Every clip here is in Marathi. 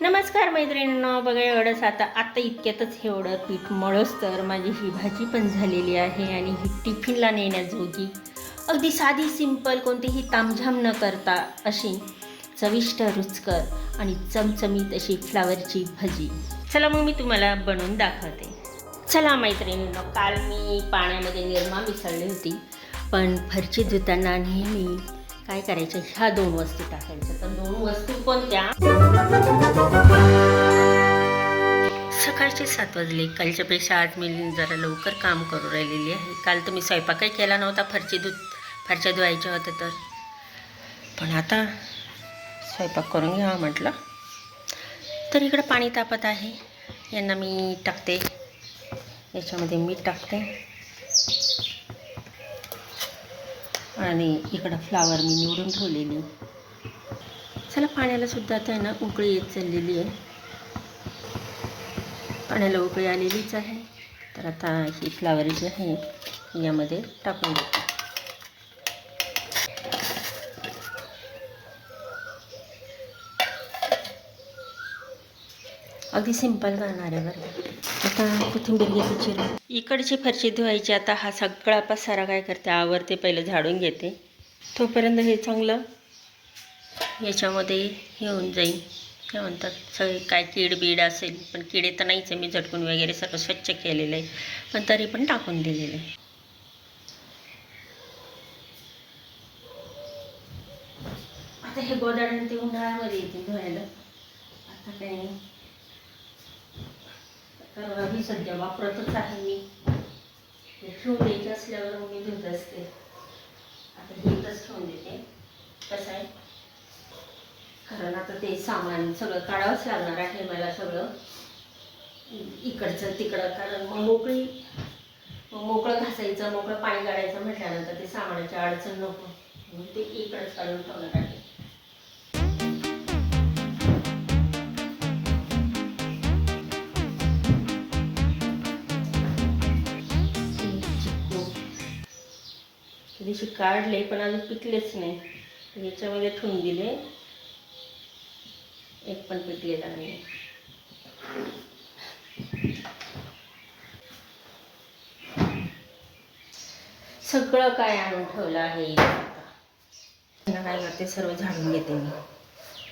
नमस्कार मैत्रिणींनो, बघा एवढंच आता इतक्यातच हे एवढं पीठ मळस तर माझी ही भाजी पण झालेली आहे आणि ही टिफिनला नेण्याजोगी अगदी साधी सिंपल कोणतीही तामझाम न करता अशी चविष्ट रुचकर आणि चमचमीत अशी फ्लावरची भाजी. चला मग मी तुम्हाला बनवून दाखवते. चला मैत्रिणींनो, काल मी पाण्यामध्ये निरमा मिसळली होती, पण फरची धुताना नेहमी काय करायचं, ह्या 2 वस्तू टाकायच्या. तर 2 वस्तू कोणत्या? सकाळचे 7 वाजले. कालच्यापेक्षा आज मी जरा लवकर काम करू राहिलेली आहे. काल तर मी स्वयंपाकही केला नव्हता, फरच्या धुवायच्या होत्या तर. पण आता स्वयंपाक करून घ्यावा म्हटलं. तर इकडं पाणी तापत आहे. यांना मी टाकते, याच्यामध्ये मीठ टाकते आणि इकडं फ्लावर मी निवडून ठेवलेली. चला, पाण्याला सुद्धा आता आहे ना उकळी येत चाललेली आहे. पाण्याला उकळी आलेलीच आहे. तर आता ही फ्लावर जी आहे यामध्ये टाकून देते. अगदी सिंपल करणार आहे बरं. आता कोथिंबीर घ्यायची चिरून. इकडची फरशी धुवायची. आता हा सगळा पसारा काय करते, आवरते, पहिलं झाडून घेते. तोपर्यंत हे चांगलं याच्यामध्ये हे होऊन जाईल. काय म्हणतात, सगळे काय कीड असेल, पण किडे तर नाहीच आहे. मी झटकून वगैरे सगळं स्वच्छ केलेलं आहे, पण तरी पण टाकून दिलेलं आहे. आता हे गोदाड्याने ते उन्हाळ्यामध्ये येते धुवायला. आता काही नाही, कारण मी सध्या वापरतच आहे. मी ठेवून द्यायचे असल्यावर मी धुत असते. आता हे इथंच ठेवून देते. कसं आहे, कारण आता ते सामान सगळं काढावंच लागणार आहे मला, सगळं इकडचं तिकडं. कारण मग मोकळं घासायचं, मोकळं पाणी काढायचं म्हटल्यानंतर ते सामानाची अडचण नको, म्हणून ते इकडंच काढून ठेवणार आहे. थोडीशी काढले पण अजून पिकलेच नाही. याच्यामध्ये ठेवून दिले, एक पण पिकलेला नाही. सगळं काय आणून ठेवलं आहे. आता काय करते, सर्व झाडून घेते मी.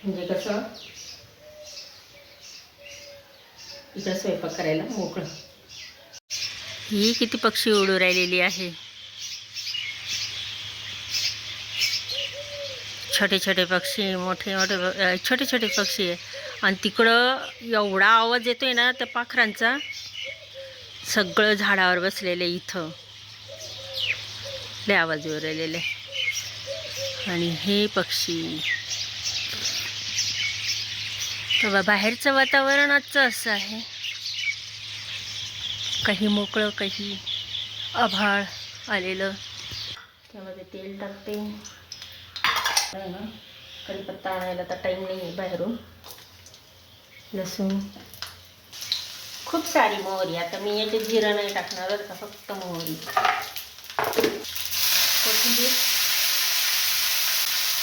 म्हणजे कसं इकडं स्वयंपाक करायला मोकळं. ही किती पक्षी उडू राहिलेली आहे. छोटे छोटे पक्षी, मोठे मोठे, छोटे छोटे पक्षी आहे. आणि तिकडं एवढा आवाज येतोय ना त्या पाखरांचा. सगळं झाडावर बसलेले इथं लय आवाज येऊ राहिलेले. आणि हे पक्षी, तेव्हा बाहेरचं वातावरण आजचं असं आहे, काही मोकळं, काही आभाळ आलेलं. त्यामध्ये तेल टाकते. कढीपत्ता आणायला तर टाईम नाही आहे बाहेरून. लसूण, खूप सारी मोहरी. आता मी याच्यात जिरं नाही टाकणार बरं का, फक्त मोहरी. कोथिंबीर,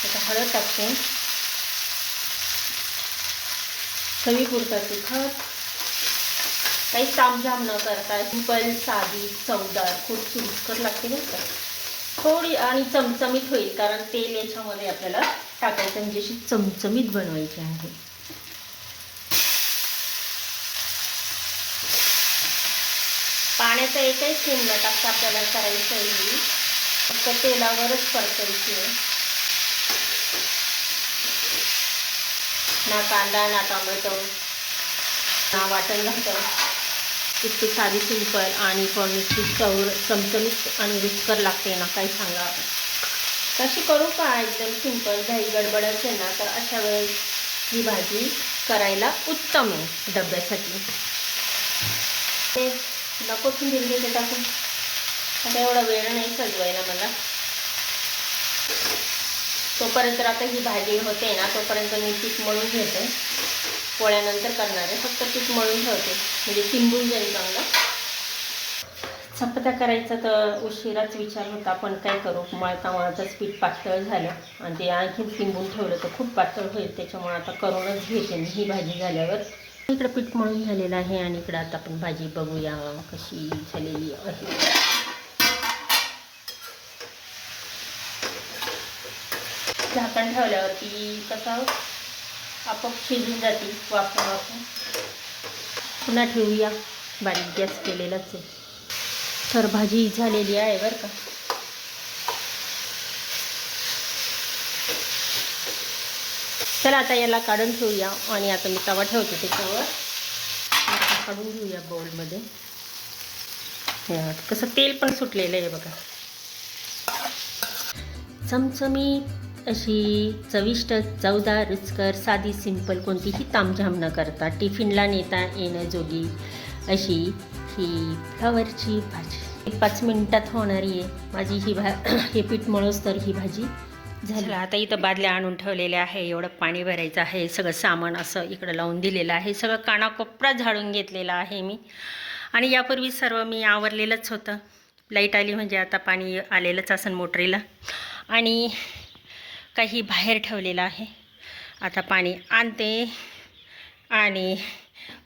आता हळद टाकते, चवीपुरता तिखट. काही तामझाम न करता सिंपल, साधी, चवदार, खूप रुचकर लागते बरं का. थोडी आणि चमचमीत होईल, कारण तेल याच्यामध्ये आपल्याला टाकायचं, म्हणजे अशी चमचमीत बनवायची आहे. पाण्याचा एकही थेंब न टाकता आपल्याला करायचं आहे. फक्त तेलावरच परतायची आहे. ना कांदा, ना टोमॅटो, ना वाटण घालतं. इतकी साधी, सिंपल आणि पण इतकी चमचमीत आणि रुचकर लागते ना, काही सांगा. कशी करू का, एकदम सिंपल, घाई गडबड असेल ना, तर अशा वेळेस ही भाजी करायला उत्तम आहे डब्यासाठी. ते कोथिंबीर घेते टाकून. आता एवढा वेळ नाही सजवायला मला. तोपर्यंत आता ही भाजी होते ना, तोपर्यंत मी पीठ मळून घेते. पोळ्यानंतर करणार आहे, फक्त पीठ मळून ठेवते, म्हणजे तिंबून जाईल चांगलं. चपात्या करायचा तर उशिराच विचार होता, पण काय करू, मळताच पीठ पातळ झालं आणि ते आणखीन तिंबून ठेवलं तर खूप पातळ होईल, त्याच्यामुळे आता करूनच घेते मी ही भाजी झाल्यावर. इकडं पीठ मळून झालेलं आहे आणि इकडं आता आपण भाजी बघूया कशी झालेली आहे. झाकण ठेवल्यावरती कसं आपोआप शिजून जाते वाफून. पुन्हा ठेवूया, बारीक गॅस केलेलाच आहे. तर भाजी झालेली आहे बरं का. चला आता याला काढून ठेवूया आणि आता मी तवा ठेवते त्याच्यावर. काढून घेऊया बाउलमध्ये. कसं तेल पण सुटलेलं आहे बघा. चमचमीत अशी चविष्ट, चवदार, रुचकर, साधी, सिंपल, कोणतीही तामझाम न करता टिफिनला नेता येण्याजोगी अशी ही फ्लॉवरची भाजी 5 मिनिटात होणारी आहे माझी ही हे पीठ मळूस तर ही भाजी झाली. आता इथं बादल्या आणून ठेवलेल्या आहे. एवढं पाणी भरायचं आहे. सगळं सामान असं इकडं लावून दिलेलं आहे. सगळं कानाकोपरा झाडून घेतलेला आहे मी. आणि यापूर्वी सर्व मी आवरलेलंच होतं. लाईट आली म्हणजे आता पाणी आलेलंच असेल मोटरीला. आणि काही बाहेर ठेवलेलं आहे. आता पाणी आणते आणि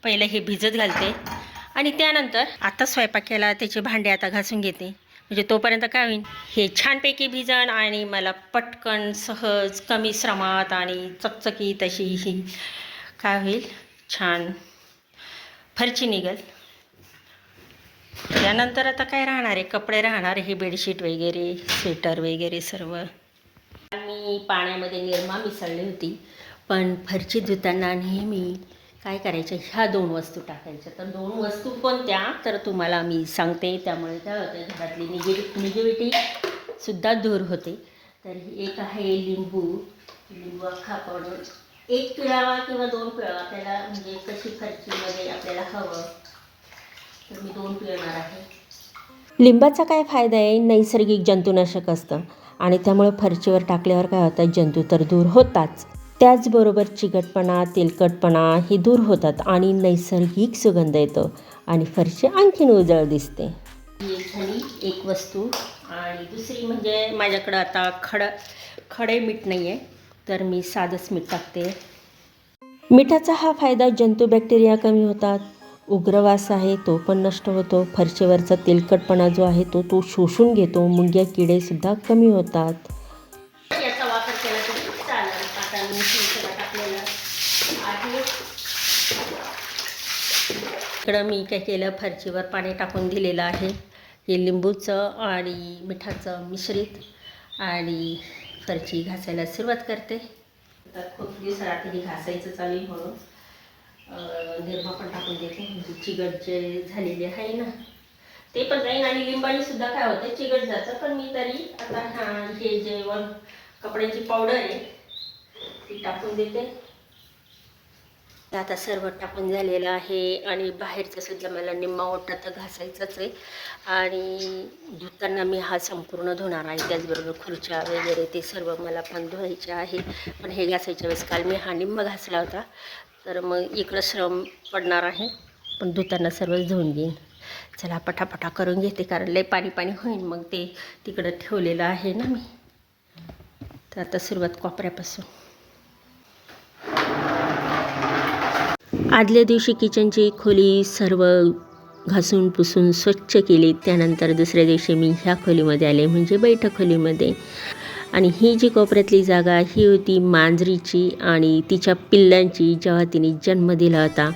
पहिलं हे भिजत घालते आणि त्यानंतर आता स्वयंपाकाला त्याचे भांडे आता घासून घेते. म्हणजे तोपर्यंत काय होईल, हे छानपैकी भिजन आणि मला पटकन, सहज, कमी श्रमात आणि चकचकीत अशी ही काय होईल, छान फरची निघेल. त्यानंतर आता काय राहणार आहे, कपडे राहणार, हे बेडशीट वगैरे, स्वेटर वगैरे सर्व. मी पाण्यामध्ये निरमा मिसळली होती, पण फरची धुताना नेहमी काय करायचं, ह्या 2 वस्तू टाकायच्या. तर 2 वस्तू कोणत्या तर तुम्हाला मी सांगते. त्यामुळे काय होतं, घरातली निगेटिव्हिटीसुद्धा दूर होते. तर एक आहे लिंबू अख्खा पावडर. 1 पिळावा किंवा 2 पिळावा, आपल्याला म्हणजे कशी फरचीमध्ये आपल्याला हवं, तर मी 2 पिळणार आहे. लिंबाचा काय फायदा आहे, नैसर्गिक जंतुनाशक असतं आणि त्यामुळे फरचीवर टाकल्यावर काय होतं, जंतू तर दूर होताच, त्याचबरोबर चिकटपणा, तेलकटपणा हे दूर होतात आणि नैसर्गिक सुगंध येतो आणि फरशी आणखीन उजळ दिसते. ही झाली एक वस्तू. आणि दुसरी म्हणजे माझ्याकडं आता खडे मीठ नाही आहे, तर मी साधंच मीठ टाकते. मिठाचा हा फायदा, जंतू बॅक्टेरिया कमी होतात, उग्रवास आहे तो पण नष्ट होतो, फरशीवरचा तेलकटपणा जो आहे तो शोषून घेतो, मुंग्या किडेसुद्धा कमी होतात. याचा वापर केला तर चालेल. आता मी टाकलेलं आहे. इकडं मी काय केलं, फरशीवर पाणी टाकून दिलेलं आहे. हे लिंबूचं आणि मिठाचं मिश्रित आणि फरशी घासायला सुरुवात करते. आता खूप दिवसाआधी घासायचं चालू म्हणून निरमा पण टाकून देते, म्हणजे चिकट जे झालेली आहे ना ते पण जाईल आणि लिंबाने सुद्धा काय होतं, चिकट जातं. पण मी तरी आता हे जे कपड्यांची पावडर आहे ती टाकून देते. आता सर्व टाकून झालेलं आहे आणि बाहेरचं सुद्धा मला निम्मा ओटा तर घासायचाच आहे आणि धुताना मी हा संपूर्ण धुणार आहे. त्याचबरोबर खुर्च्या वगैरे ते सर्व मला पण धुवायचे आहे. पण हे घासायच्या वेळेस काल मी हा निम्मा घासला होता, तर मग इकडं श्रम पडणार आहे, पण धुताना सर्वच धुवून घेईन. चला पटापटा करून घेते, कारण लय पाणी होईल मग ते तिकडं ठेवलेलं आहे ना मी. तर आता सुरुवात कोपऱ्यापासून. आदल्या दिवशी किचनची खोली सर्व घासून पुसून स्वच्छ केली. त्यानंतर दुसऱ्या दिवशी मी ह्या खोलीमध्ये आले, म्हणजे बैठक खोलीमध्ये. आणि ही जी कोपऱ्यातली जागा ही होती मांजरीची आणि तिच्या पिल्लांची. जेव्हा तिने जन्म दिला होता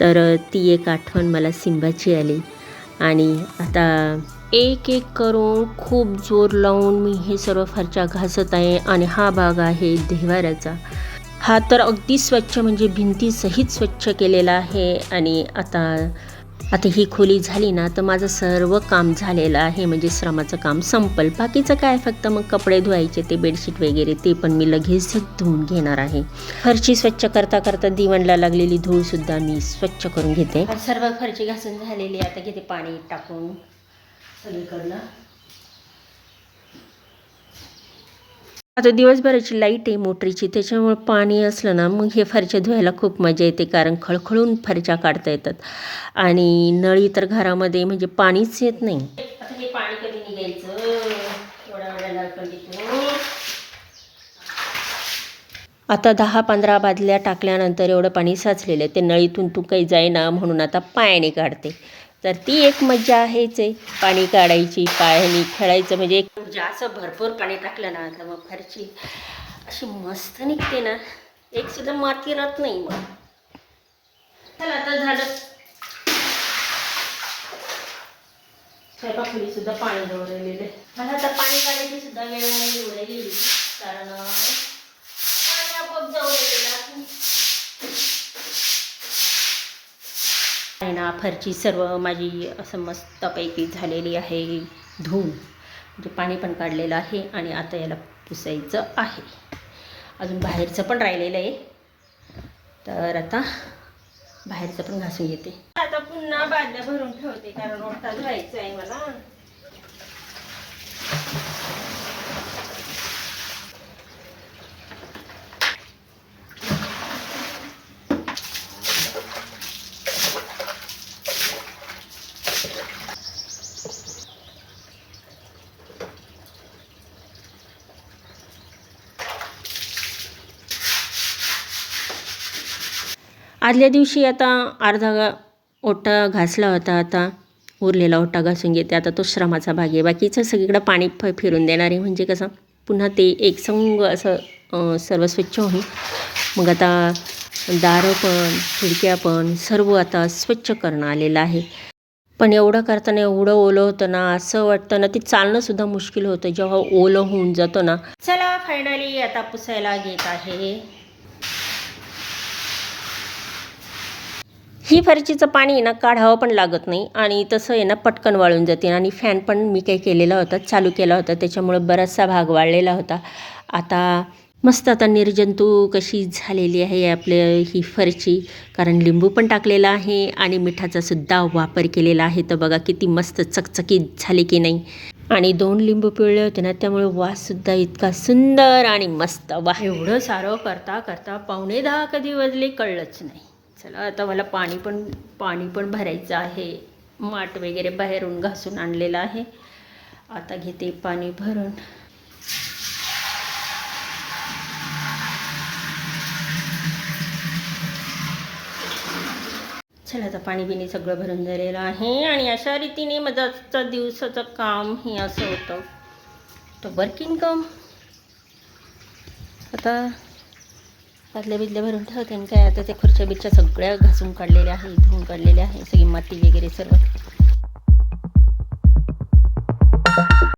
तर ती एक आठवण मला सिंबाची आली. आणि आता एक करून खूप जोर लावून मी हे सर्व फरच्या घासत आहे. आणि हा भाग आहे देव्हाऱ्याचा. हा तर अगदी स्वच्छ, म्हणजे भिंतीसहित स्वच्छ केलेला आहे. आणि आता ही खोली झाली ना तर माझं सर्व काम झालेलं आहे, म्हणजे श्रमाचं काम संपल. बाकीचं काय, फक्त मग कपडे धुवायचे, ते बेडशीट वगैरे ते पण मी लगेच धुवून घेणार आहे. फरशी स्वच्छ करता करता दिवाणला लागलेली धूळसुद्धा मी स्वच्छ करून घेते. सर्व फरशी घासून झालेली. आता घेते पाणी टाकून सगळीकडलं. आता दिवसभराची लाईट आहे मोटरीची, त्याच्यामुळे पाणी असलं ना मग हे फरच्या धुवायला खूप मजा येते, कारण खळखळून फरच्या काढता येतात. आणि नळी तर घरामध्ये म्हणजे पाणीच येत नाही. आता हे पाणी कधी निघायचं एवढ्या एवढ्या नळकंडीतून. आता 10-15 बादल्या टाकल्यानंतर एवढं पाणी साचलेलं आहे, ते नळीतून तू काही जाईना म्हणून आता पायाने काढते. तर ती एक मज्जा आहेच आहे, पाणी काढायची, पायाने खेळायचं. म्हणजे जास्त भरपूर पाणी टाकलं ना तर मग फरची अशी मस्त निघते ना, एक सुद्धा माती राहत नाही. मग चला आता झालं, स्वयंपाकखोली सुद्धा पाणी दौडलेलं आहे. मला आता पाणी काढायची सुद्धा वेळ नाही उडालेली, कारण पाणी आपोआप दौडलेलं आहे. ना फरची सर्व माझी असं मस्तपैकी झालेली आहे धुवून, म्हणजे पाणी पण काढलेलं आहे. आणि आता याला पुसायचं आहे. अजून बाहेरचं पण राहिलेलं आहे, तर आता बाहेरचं पण घासून घेते. आता पुन्हा बादल्या भरून ठेवते, कारण ओटा धुवायचं आहे मला. आदल्या दिवशी आता अर्धा ओटा घासला होता, आता उरलेला ओटा घासून घेते. आता तो श्रमाचा भाग आहे, बाकीचं सगळीकडं पाणी फिरून देणार आहे, म्हणजे कसं पुन्हा ते एकसंग असं सर्व स्वच्छ होईल. मग आता दारं पण खिडक्या पण सर्व आता स्वच्छ करणं आलेलं आहे. पण एवढं करताना एवढं ओलं होतं ना, असं वाटतं ना ते चालणंसुद्धा मुश्किल होतं जेव्हा ओलं होऊन जातं ना. चला फायनली आता पुसायला घेत आहे. ही फरशीचं पाणी ना काढावं पण लागत नाही, आणि तसं आहे ना पटकन वाळून जाते. आणि फॅन पण मी काही केलेला होता, चालू केला होता, त्याच्यामुळे बराचसा भाग वाळलेला होता. आता मस्त आता निर्जंतुक कशी झालेली आहे आपल्या ही फरशी, कारण लिंबू पण टाकलेला आहे आणि मिठाचा सुद्धा वापर केलेला आहे. तर बघा किती मस्त चकचकीत झाली की नाही. आणि 2 लिंबू पिळले होते ना, त्यामुळे वाससुद्धा इतका सुंदर आणि मस्त. वाह, एवढं सारं करता करता 9:45 कधी वाजले कळलंच नाही. चला आता मला पाणी पण भरायचं आहे. माठ वगैरे बाहेरून घासून आणलेलं आहे, आता घेते पाणी भरून. चला आता पाणी बिणी सगळं भरून झालेलं आहे. आणि अशा रीतीने माझं आजचं दिवसाचं काम हे असं होतं, तर वर्किंग काम. आता बादल्या बिदल्या भरून ठेवते. आणि काय आता ते खुर्च्या बिर्च्या सगळ्या घासून काढलेल्या आहे, धुवून काढलेल्या आहे, सगळी माती वगैरे सर्व.